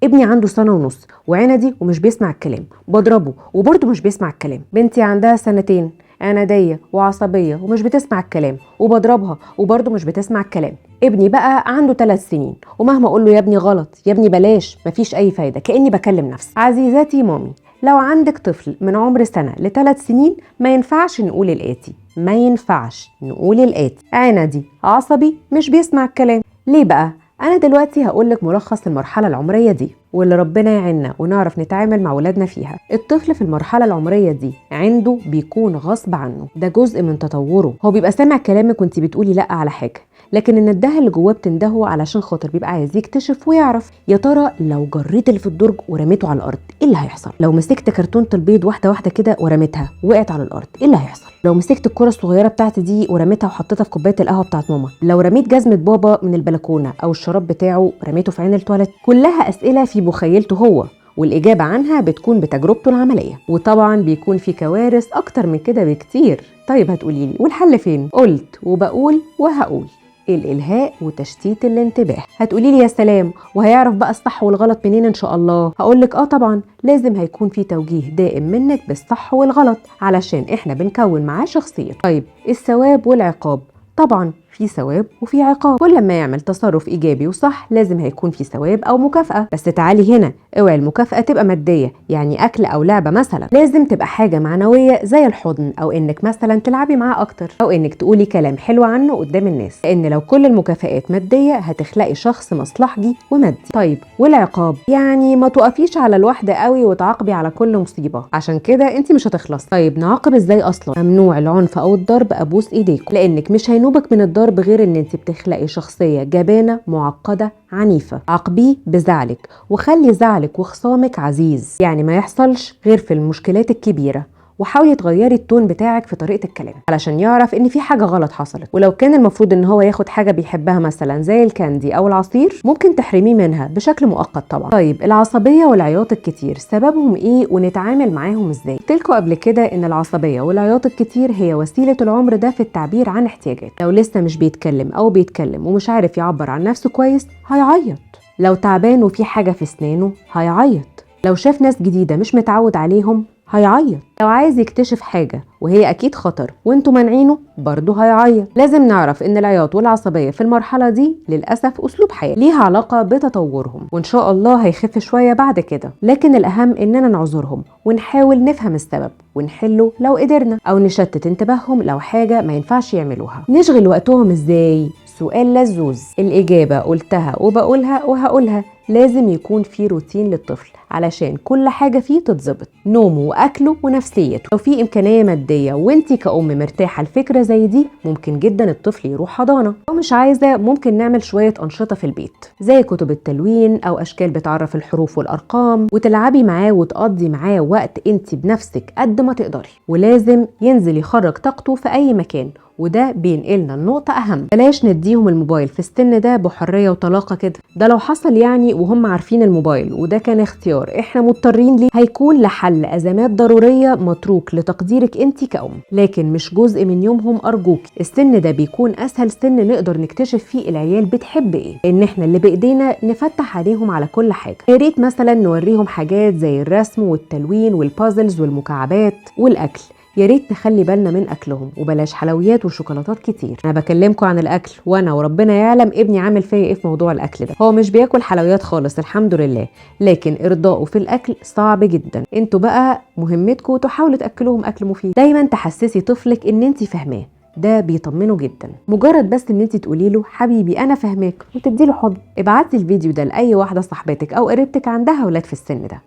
ابني عنده سنة ونص وعندي ومش بيسمع الكلام، بضربه وبرضه مش بيسمع الكلام. بنتي عندها سنتين، عنادية وعصبية ومش بتسمع الكلام، وبضربها وبرضه مش بتسمع الكلام. ابني بقى عنده 3 سنين ومهما اقول له يا ابني غلط، يا ابني بلاش، مفيش اي فايدة، كأني بكلم نفسي. عزيزاتي مامي، لو عندك طفل من عمر سنة ل3 سنين ما ينفعش نقول الآتي، ما ينفعش نقول الآتي: عندي، عصبي، مش بيسمع الكلام. ليه بقى؟ أنا دلوقتي هقولك ملخص المرحلة العمرية دي واللي ربنا يعيننا ونعرف نتعامل مع ولادنا فيها. الطفل في المرحلة العمرية دي عنده بيكون غصب عنه، ده جزء من تطوره. هو بيبقى سامع كلامك وانت بتقولي لأ على حاجة، لكن الندهه اللي جواه بتندهه علشان خاطر بيبقى عايز يكتشف ويعرف. يا ترى لو جريت اللي في الدرج ورميته على الارض ايه اللي هيحصل؟ لو مسكت كرتونه البيض واحده واحده كده ورميتها وقعت على الارض ايه اللي هيحصل؟ لو مسكت الكره الصغيره بتاعتي دي ورميتها وحطيتها في كوبايه القهوه بتاعت ماما؟ لو رميت جزمه بابا من البلكونه او الشراب بتاعه رميته في عين التواليت؟ كلها اسئله في مخيلته هو، والإجابة عنها بتكون بتجربته العملية. وطبعا بيكون في كوارث أكتر من كده بكتير. طيب هتقوليلي والحل فين؟ قلت وبقول وهقول: الإلهاء وتشتيت الانتباه. هتقوليلي يا سلام، وهيعرف بقى الصح والغلط منين إن شاء الله؟ هقولك طبعا لازم هيكون في توجيه دائم منك بالصح والغلط علشان إحنا بنكون معاه شخصية. طيب الثواب والعقاب، طبعا في ثواب وفي عقاب. كل ما يعمل تصرف ايجابي وصح لازم هيكون في ثواب او مكافأة. بس تعالي هنا، اوعي المكافأة تبقى مادية، يعني اكل او لعبة مثلا. لازم تبقى حاجة معنوية زي الحضن، او انك مثلا تلعبي معاه اكتر، او انك تقولي كلام حلو عنه قدام الناس. لان لو كل المكافآت مادية هتخلقي شخص مصلحجي ومادي. طيب والعقاب، يعني ما تقفيش على الواحدة قوي وتعاقبي على كل مصيبة، عشان كده انت مش هتخلص. طيب نعاقب ازاي اصلا؟ ممنوع العنف او الضرب، ابوس ايديكم، لانك مش هينوبك من الضرب غير ان انت بتخلقي شخصية جبانة معقدة عنيفة. عاقبيه بزعلك، وخلي زعلك وخصامك عزيز، يعني ما يحصلش غير في المشكلات الكبيرة. وحاولي تغيري التون بتاعك في طريقة الكلام علشان يعرف ان في حاجة غلط حصلت. ولو كان المفروض ان هو ياخد حاجة بيحبها مثلا زي الكاندي او العصير، ممكن تحرميه منها بشكل مؤقت طبعا. طيب العصبية والعياط الكتير سببهم ايه ونتعامل معاهم ازاي؟ قلتلكوا قبل كده ان العصبية والعياط الكتير هي وسيلة العمر ده في التعبير عن احتياجات. لو لسه مش بيتكلم او بيتكلم ومش عارف يعبر عن نفسه كويس هيعيط. لو تعبان وفي حاجة في اسنانه هيعيط. لو شاف ناس جديدة مش متعود عليهم هيعيط. لو عايز يكتشف حاجة وهي أكيد خطر وانتوا مانعينه برضه هيعيط. لازم نعرف إن العياط والعصبية في المرحلة دي للأسف أسلوب حياة ليها علاقة بتطورهم، وإن شاء الله هيخف شوية بعد كده. لكن الأهم إننا نعذرهم ونحاول نفهم السبب ونحله لو قدرنا، أو نشتت انتباههم لو حاجة ما ينفعش يعملوها. نشغل وقتهم إزاي؟ سؤال لزوز. الإجابة قلتها وبقولها وهقولها: لازم يكون في روتين للطفل علشان كل حاجة فيه تتظبط، نومه وأكله ونفسيته. لو في إمكانية مادية وانتي كأم مرتاحة لفكرة زي دي، ممكن جدا الطفل يروح حضانة. لو مش عايزة ممكن نعمل شوية أنشطة في البيت زي كتب التلوين أو أشكال بتعرف الحروف والأرقام، وتلعبي معاه وتقضي معاه وقت انتي بنفسك قد ما تقدري. ولازم ينزل يخرج طاقته في أي مكان، وده بينقلنا النقطة أهم: بلاش نديهم الموبايل في السن ده بحرية وطلاقة كده. ده لو حصل يعني وهم عارفين الموبايل وده كان اختيار احنا مضطرين ليه، هيكون لحل أزمات ضرورية متروك لتقديرك انتي كأم، لكن مش جزء من يومهم أرجوك. السن ده بيكون أسهل سن نقدر نكتشف فيه العيال بتحب ايه، لأن احنا اللي بإيدينا نفتح عليهم على كل حاجة. يا ريت مثلا نوريهم حاجات زي الرسم والتلوين والبازلز والمكعبات والأكل. يا ريت نخلي بالنا من اكلهم وبلاش حلويات وشوكولاتات كتير. انا بكلمكم عن الاكل، وانا وربنا يعلم ابني عامل فيا ايه في موضوع الاكل ده. هو مش بياكل حلويات خالص الحمد لله، لكن ارضاؤه في الاكل صعب جدا. انتوا بقى مهمتكم تحاولوا تاكلوهم اكل مفيد. دايما تحسسي طفلك ان انت فاهماه، ده بيطمنه جدا. مجرد بس ان انت تقولي له حبيبي انا فاهماك وتدي له حضن. ابعتي الفيديو ده لاي واحده صاحبتك او قريبتك عندها اولاد في السن ده.